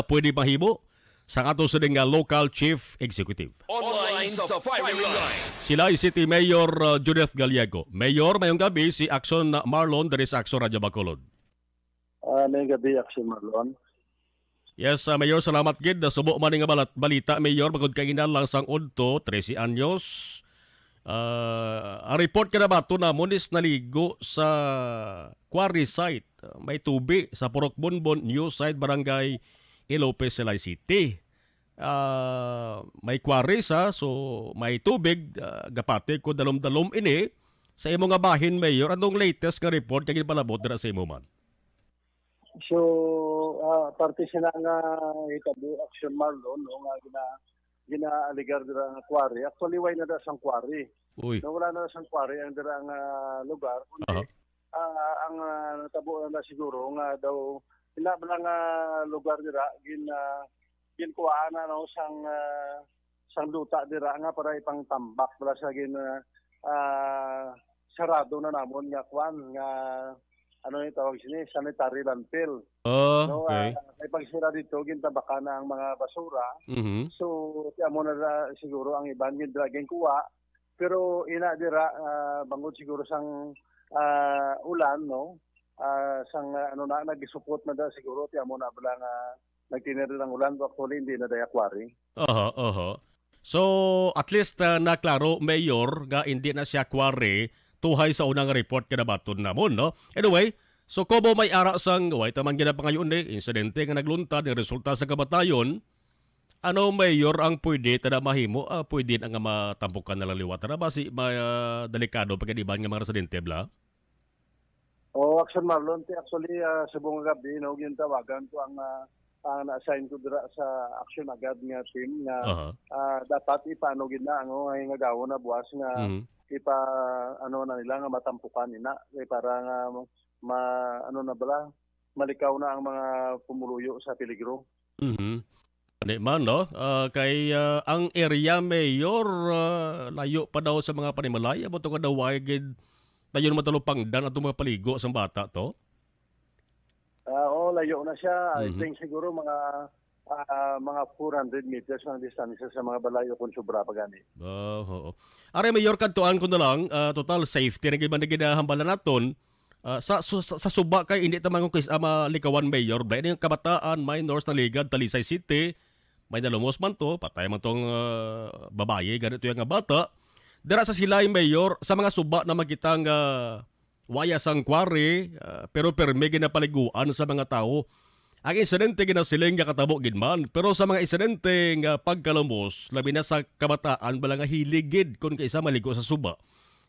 pwede mahimo sa ato sa nga local chief executive. Online sa firing line. Sila City Mayor Judith Gallego. Mayor, mayong gabi si Axon Marlon dari sa Axon Radyo Bacolod. May gabi, Axel Marlon. Yes, Mayor, salamat gid. Subo man nga balita, Mayor, magod kainan lang sang udto, 13 anyos. Ang report ka na ba ito namon is naligo sa quarry site. May tubi sa Purok Bonbon, New Side, Barangay Ilope, Silay City. May quarry sa, so may tubig, gapate ko dalom-dalom ini. Sa imo nga bahin, Mayor, anong latest nga report kaya palabot na sa imo man? So, parte sila nga itabu, Axel Marlon, no, nga gina-aligar dira nga quarry. Actually, why na da sang quarry? Uy. No, wala na sang quarry ang dira nga lugar. Kundi, ang natabo na siguro nga daw, lang lugar dira, ginkuhaan na no, sang luta dira nga para ipang tambak. Wala sa sarado na namon nga kwan, nga ano yung tawag sini, sanitary landfill. Oh, okay. May pagsira dito, gintabaka na ang mga basura. Mhm. So, kaya mo na siguro ang iban yung draging kuha. Pero ina dira, bangod siguro sang ulan, no? Sang nagisupot na da siguro, kaya mo na bala nga nagtinir ng ulan. Actually, hindi na daya quarry. So, at least naklaro, Mayor, nga hindi na siya quarry, tuhay sa unang report kinabaton namon, no? Anyway, so kumo may ara sang way tamang ginapangayon insidente nga nagluntad ng resulta sa kamatayon. Ano, Mayor, ang pwede tada mahimo? Pwede nga matampukan na laliwat na ba si delikado pagkadiban nga mga residente bla? Axel Marlon, actually sa buong gabi, no, yung tawagan ko ang na-assign ko dira sa action agad nga team nga dapat ipano gid na ang nga gawo na buwas nga na nila nga matampukan nila para nga malikaw na ang mga pumuluyo sa peligro. Ano man, no? Kay ang area, Mayor, layo pa daw sa mga panimalaya. Bato nga daw wagid tayo naman talupangdan at mga paligo sa bata to? Layo na siya. I think siguro mga 400 meters ang distansya sa mga balayo kung sobra pa gani. Are, Mayor, kantuan ko na lang, total safety na ginahambalan naton. Sa suba kay hindi tamang kung malikawan, Mayor, ba yung kabataan, minors na ligad, Talisay City, may nalumos man to, patay man tong babae, ganito yung nga bata. Dara sa silay, Mayor, sa mga suba na makitang waya sang quarry, pero perme ginapaliguan sa mga tao. Ang insidente ginasiling nga katabo gidman, pero sa mga insidente nga pagkalumos, labi na sa kabataan bala nga hiligid kung kaisa maligo sa suba.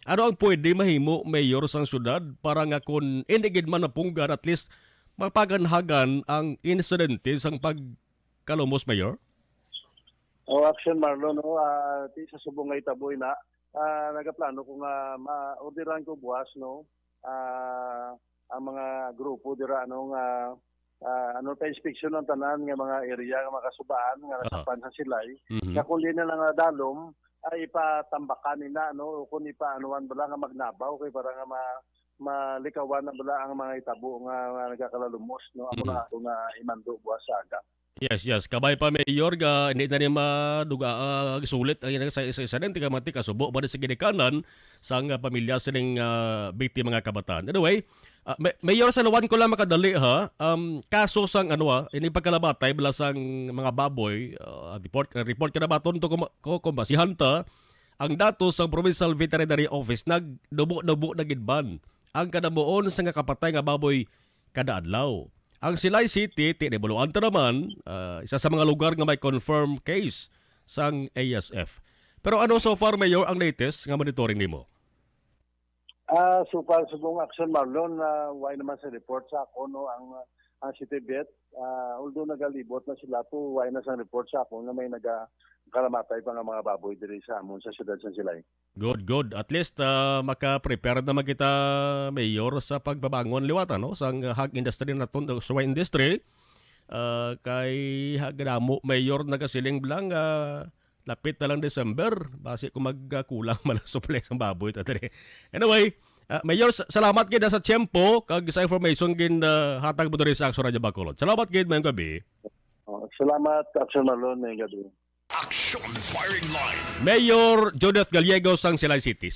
Ano ang pwede mahimo, Mayor, sang syudad para nga kung inigid man na punggan, at least mapaganhagan ang insidente sang pagkalumos, Mayor? Action Marlon, no, sa subong nga itaboy na, nagaplano ko nga ma-orderan ko buwas, no, ang mga grupo dira inspection ng tanan nga mga area nga makasubaan nga nakapan sa silay. Nga kung di na lang dalom ay ipatambakan nila, no, kung ipaanuan bala nga magnabaw kay para nga malikawan na bala ang mga itabo nga nagakalalumos, no. Ako na ako nga imando buwas sa aga. Yes. Kabay pa, Mayor, ga hindi na niya maduga sulit ang sa insidente ka mati kasubo ba sa ginikanan sa pamilya sining biktima mga kabataan. Anyway, Mayor, sa lawan ko lang makadali ha. Kaso sang ini pagkalabatay bala sang mga baboy, report ka na baton to ko kumbasihan ta ang datos sa Provincial Veterinary Office nagdubo na gidban ang kadamuon sa nga kapatay nga baboy kada adlaw. Ang Silay City, tinibuluan ta naman, isa sa mga lugar nga may confirmed case sang ASF. Pero ano so far, Mayor, ang latest nga monitoring nimo? So far, subong Action Marlon, why naman sa report sa ako, no, ang City Vet, although nagalibot na sila po, why na sa report sa ako na may nagkalamatay pa nga mga baboy diri sa amon sa siyudad sa Silay. Good. At least maka-prepare naman kita, Mayor, sa pagbabangon liwatan, no? Sa hog industry na ito, swine industry. Kay Hagadamo, Mayor, nagasiling bilang lapit na lang December. Basi kung magkulang man ang supply ng baboy. Anyway, Mayor, salamat gid sa tiyempo kag sa information gin hatag mo diri sa Axon Radyo Bacolod. Salamat gid mayong gabi. Salamat, Action Marlon, ngayong gabi. Action Firing Line. Mayor Judith Gallegos sang Silay City.